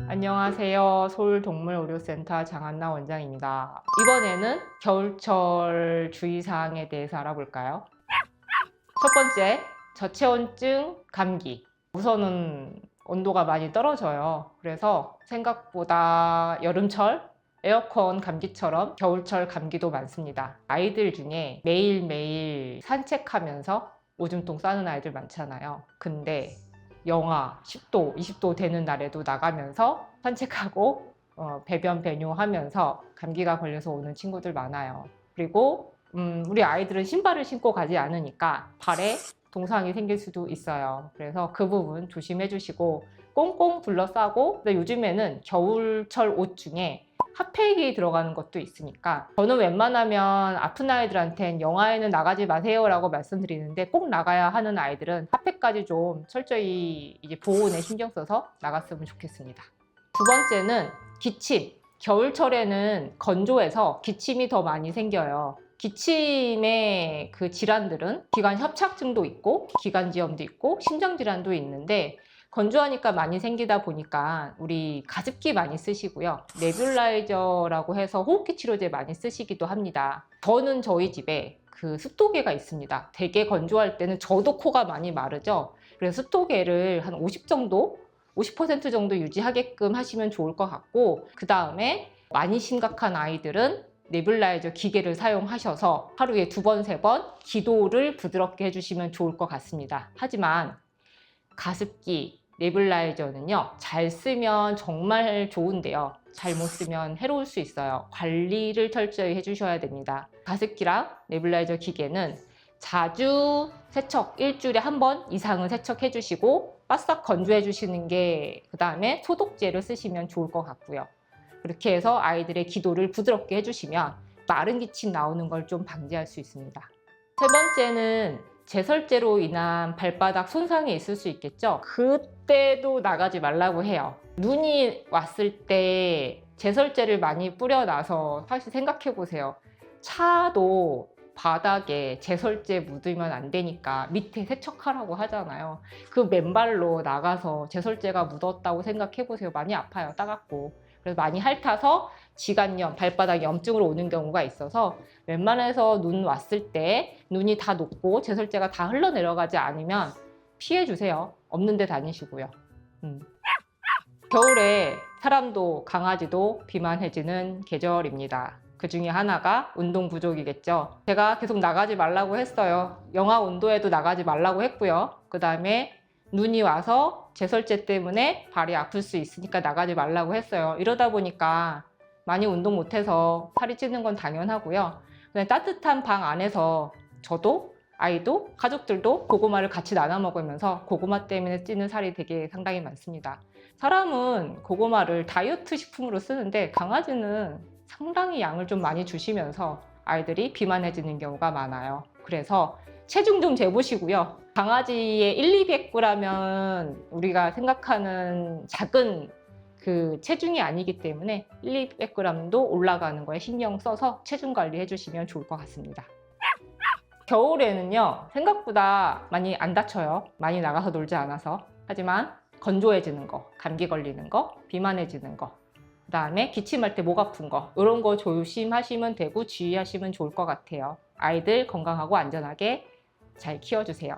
안녕하세요. 서울동물의료센터 장한나 원장입니다. 이번에는 겨울철 주의사항에 대해서 알아볼까요? 첫 번째, 저체온증, 감기. 우선은 온도가 많이 떨어져요. 그래서 생각보다 여름철 에어컨 감기처럼 겨울철 감기도 많습니다. 아이들 중에 매일매일 산책하면서 오줌통 싸는 아이들 많잖아요. 근데 영하 10도, 20도 되는 날에도 나가면서 산책하고 배변 배뇨하면서 감기가 걸려서 오는 친구들 많아요. 그리고 우리 아이들은 신발을 신고 가지 않으니까 발에 동상이 생길 수도 있어요. 그래서 그 부분 조심해 주시고 꽁꽁 둘러싸고, 근데 요즘에는 겨울철 옷 중에 핫팩이 들어가는 것도 있으니까 저는 웬만하면 아픈 아이들한텐 영하에는 나가지 마세요 라고 말씀드리는데, 꼭 나가야 하는 아이들은 핫팩까지 좀 철저히 이제 보온에 신경 써서 나갔으면 좋겠습니다. 두 번째는 기침. 겨울철에는 건조해서 기침이 더 많이 생겨요. 기침의 그 질환들은 기관 협착증도 있고 기관지염도 있고 심장질환도 있는데, 건조하니까 많이 생기다 보니까 우리 가습기 많이 쓰시고요. 네뷸라이저라고 해서 호흡기 치료제 많이 쓰시기도 합니다. 저는 저희 집에 그 습도계가 있습니다. 되게 건조할 때는 저도 코가 많이 마르죠. 그래서 습도계를 한 50% 정도 유지하게끔 하시면 좋을 것 같고, 그 다음에 많이 심각한 아이들은 네뷸라이저 기계를 사용하셔서 하루에 2번, 3번 기도를 부드럽게 해주시면 좋을 것 같습니다. 하지만 가습기, 네뷸라이저는요, 잘 쓰면 정말 좋은데요, 잘못 쓰면 해로울 수 있어요. 관리를 철저히 해주셔야 됩니다. 가습기랑 네뷸라이저 기계는 자주 세척, 일주일에 1번 이상은 세척해 주시고 바싹 건조해 주시는 게, 그 다음에 소독제를 쓰시면 좋을 것 같고요. 그렇게 해서 아이들의 기도를 부드럽게 해주시면 마른 기침 나오는 걸 좀 방지할 수 있습니다. 세 번째는 제설제로 인한 발바닥 손상이 있을 수 있겠죠. 그때도 나가지 말라고 해요. 눈이 왔을 때 제설제를 많이 뿌려놔서, 사실 생각해 보세요. 차도 바닥에 제설제 묻으면 안 되니까 밑에 세척하라고 하잖아요. 그 맨발로 나가서 제설제가 묻었다고 생각해 보세요. 많이 아파요, 따갑고. 그래서 많이 핥아서 지간염, 발바닥 염증으로 오는 경우가 있어서 웬만해서 눈 왔을 때 눈이 다 녹고 제설제가 다 흘러내려가지 않으면 피해 주세요. 없는 데 다니시고요. 겨울에 사람도 강아지도 비만해지는 계절입니다. 그 중에 하나가 운동 부족이겠죠. 제가 계속 나가지 말라고 했어요. 영하 온도에도 나가지 말라고 했고요. 그 다음에 눈이 와서 제설제 때문에 발이 아플 수 있으니까 나가지 말라고 했어요. 이러다 보니까 많이 운동 못해서 살이 찌는 건 당연하고요. 그냥 따뜻한 방 안에서 저도 아이도 가족들도 고구마를 같이 나눠 먹으면서 고구마 때문에 찌는 살이 되게 상당히 많습니다. 사람은 고구마를 다이어트 식품으로 쓰는데 강아지는 상당히 양을 좀 많이 주시면서 아이들이 비만해지는 경우가 많아요. 그래서 체중 좀 재보시고요. 강아지의 200g은 우리가 생각하는 작은 그 체중이 아니기 때문에 200g도 올라가는 거에 신경 써서 체중 관리 해주시면 좋을 것 같습니다. 겨울에는요, 생각보다 많이 안 다쳐요. 많이 나가서 놀지 않아서. 하지만 건조해지는 거, 감기 걸리는 거, 비만해지는 거, 그 다음에 기침할 때 목 아픈 거, 이런 거 조심하시면 되고 주의하시면 좋을 것 같아요. 아이들 건강하고 안전하게 잘 키워주세요.